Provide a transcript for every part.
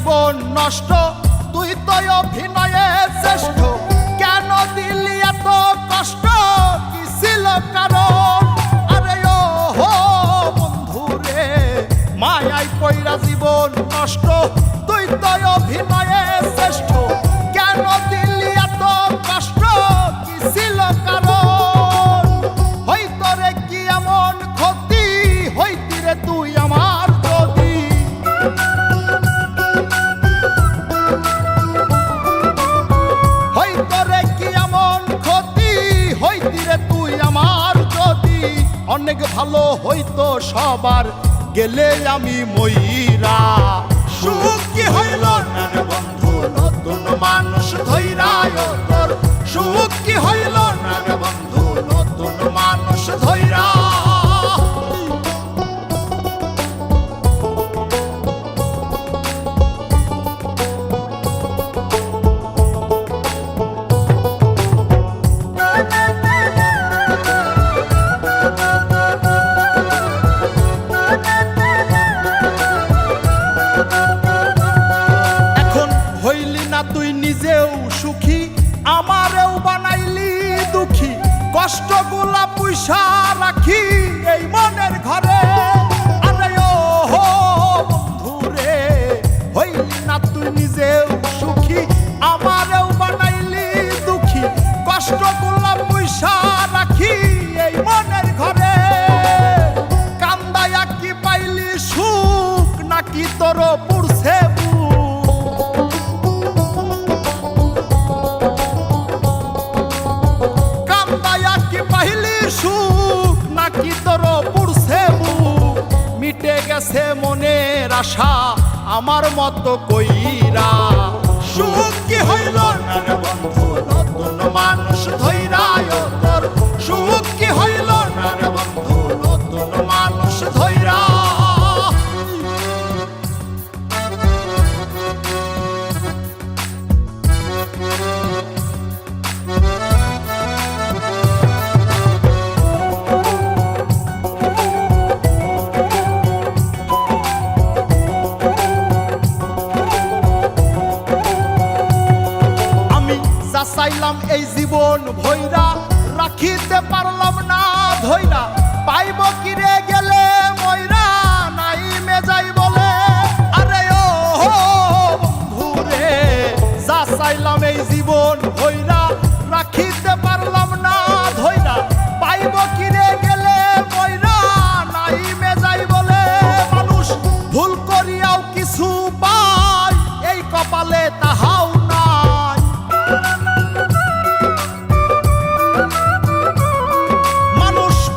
জীবন নষ্ট, তুই তো অভিনয়ে শ্রেষ্ঠ। কেন দিলি এত কষ্ট, কি ছিল কারণ? আরে ও হো বন্ধু রে, মায়ায় কইরা জীবন নষ্ট, তুই তো অভিনয়ে শ্রেষ্ঠ। কেন দিলি এত কষ্ট, কি ছিল কারণ? হইতো রে কি এমন ক্ষতি, হইতি রে তুই আমার যদি। হইতো রে কি এমন ক্ষতি, হইতি রে তুই আমার যদি। অনেক ভালো হইতো সবার, গেলে আমি ময়রা। সুখ কি হইল না রে বন্ধু, নতুন মানুষ ধৈরায় তোর। সুখ কি হইল না রে বন্ধু, নতুন মানুষ ধৈরা। তুই নিজেও সুখী, আমারেও বানাইলি দুঃখী। কষ্টগুলা পুইসা রাখি এই মনের ঘরে। আরে ও হো বন্ধু রে, হইলি না তুই নিজেও সুখী, আমারেও বানাইলি দুঃখী। কষ্টগুলা পুইসা রাখি এই মনের ঘরে। কান্দায়া কি পাইলি সুখ, নাকি তোর পুরছে সুখ, নাকি তোর পুরছে বুক? মিটে গেছে মনের আশা আমার মতো কইরা। সুখ কি হইল না রে বন্ধু, নতুন মানুষ ধৈরায় তোর। সুখ কি হইল না রে বন্ধু, নতুন মানুষ ধৈরা। চাইলাম এই জীবন ভৈরা, রাখিতে পারলাম না ধৈরা। পাইব কিরে গেলে ময়রা, নাই মেজাই বলে। আরে ও বন্ধু রে, যা চাইলাম এই জীবন ভৈরা, রাখিতে পারলাম না ধৈরা। পাইব কিরে গেলে ময়রা, নাই মেজাই বলে। মানুষ ভুল করিয়াও কিছু পায়, এই কপালে তাহাও নাই।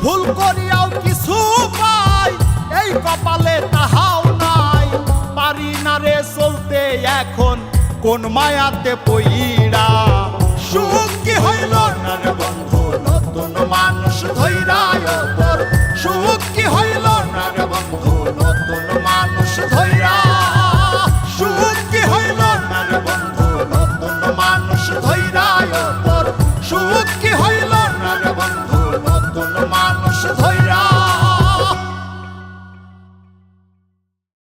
ভুল করিয়াও কিছু পাই, এই কপালে তাহাও নাই। পারি না রে চলতে এখন কোন মায়াতে পইরা। সুখ কি হইল না রে বন্ধু, নতুন মানুষ ধৈরায় তোর। সুখ কি হইল না রে বন্ধু, নতুন মানুষ ধৈরা। সুখ কি হইল না রে বন্ধু, নতুন মানুষ ধৈরায় তোর। সুখ কি হইল